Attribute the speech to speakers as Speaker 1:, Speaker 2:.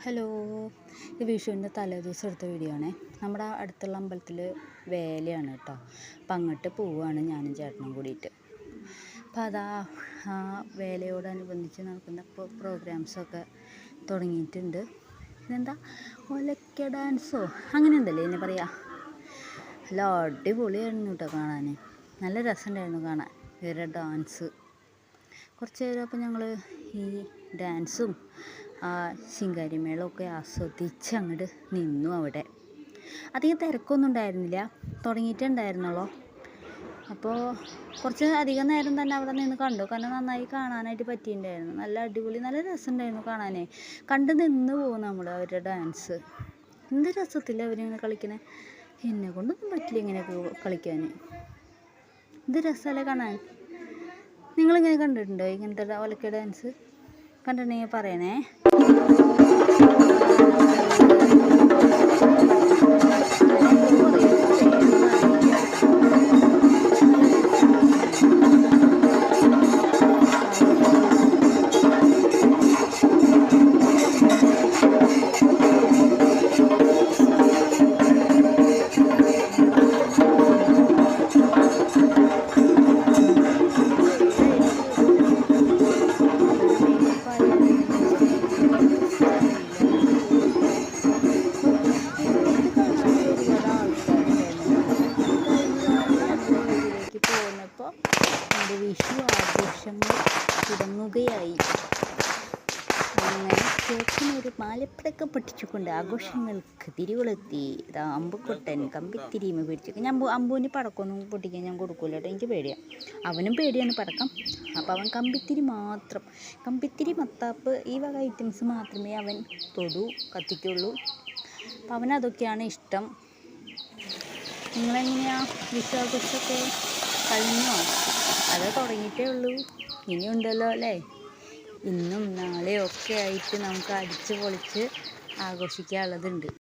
Speaker 1: Hello, ഇത് വിഷുവിൻ്റെ തലേദിവസം എടുത്ത വീഡിയോ ആണേ. നമ്മുടെ അടുത്തുള്ള അമ്പലത്തിൽ വേലയാണ് കേട്ടോ. അപ്പം അങ്ങോട്ട് പോവുകയാണ് ഞാനും ചേട്ടനും കൂടിയിട്ട്. അപ്പം അതാ ആ വേലയോടനുബന്ധിച്ച് നടക്കുന്ന പ്രോഗ്രാംസൊക്കെ തുടങ്ങിയിട്ടുണ്ട്. ഇതെന്താ ഒലക്ക ഡാൻസോ അങ്ങനെ ഉണ്ടല്ലേ എന്നെ പറയാം. നല്ല അടിപൊളിയായിരുന്നു കേട്ടോ കാണാൻ. നല്ല രസമുണ്ടായിരുന്നു കാണാൻ ഇവരുടെ ഡാൻസ്. കുറച്ച് നേരം അപ്പം ഞങ്ങൾ ഈ ഡാൻസും ശിങ്കാരിമേളമൊക്കെ ആസ്വദിച്ച് അങ്ങോട്ട് നിന്നു. അവിടെ അധികം തിരക്കൊന്നും ഉണ്ടായിരുന്നില്ല, തുടങ്ങിയിട്ടുണ്ടായിരുന്നുള്ളൂ. അപ്പോൾ കുറച്ച് അധികം നേരം തന്നെ അവിടെ നിന്ന് കണ്ടു, കാരണം നന്നായി കാണാനായിട്ട് പറ്റിയിട്ടുണ്ടായിരുന്നു. നല്ല അടിപൊളി, നല്ല രസമുണ്ടായിരുന്നു കാണാനേ. കണ്ട് നിന്ന് പോകും നമ്മൾ അവരുടെ ഡാൻസ്. എന്ത് രസത്തില്ല അവരിങ്ങനെ കളിക്കണേ. എന്നെ കൊണ്ടൊന്നും പറ്റില്ല ഇങ്ങനെയൊക്കെ കളിക്കാൻ. എന്ത് രസമല്ലേ കാണാൻ. നിങ്ങളിങ്ങനെ കണ്ടിട്ടുണ്ടോ ഇങ്ങനത്തെ ഒലക്ക ഡാൻസ്? കണ്ടിട്ടുണ്ടെങ്കിൽ പറയണേ. എൻ്റെ വിഷു ആഘോഷങ്ങൾ തുടങ്ങുകയായി. അങ്ങനെ ചേട്ടനൊരു മാലപ്പടക്കം പൊട്ടിച്ചുകൊണ്ട് ആഘോഷങ്ങൾക്ക് തിരികൊളുത്തി. ഇതാ അമ്പുക്കുട്ടൻ കമ്പിത്തിരിയുമ്പോൾ പിടിച്ചു. ഞാൻ അമ്പുവിന് പടക്കമൊന്നും പൊട്ടിക്കാൻ ഞാൻ കൊടുക്കില്ല കേട്ടോ, എനിക്ക് പേടിയാണ്. അവനും പേടിയാണ് പടക്കം. അപ്പോൾ അവൻ കമ്പിത്തിരി മാത്രം, കമ്പിത്തിരി മത്താപ്പ് ഈ വക ഐറ്റംസ് മാത്രമേ അവൻ കത്തിക്കുള്ളൂ. അപ്പം അവനതൊക്കെയാണ് ഇഷ്ടം. നിങ്ങളെങ്ങനെയാണ് വിഷുവാഘോഷമൊക്കെ കഴിഞ്ഞോ? അത് തുടങ്ങിയിട്ടേ ഉള്ളൂ, ഇനിയുണ്ടല്ലോ അല്ലേ. ഇന്നും നാളെയും ഒക്കെ ആയിട്ട് നമുക്ക് അടിച്ച് പൊളിച്ച് ആഘോഷിക്കാനുള്ളതുണ്ട്.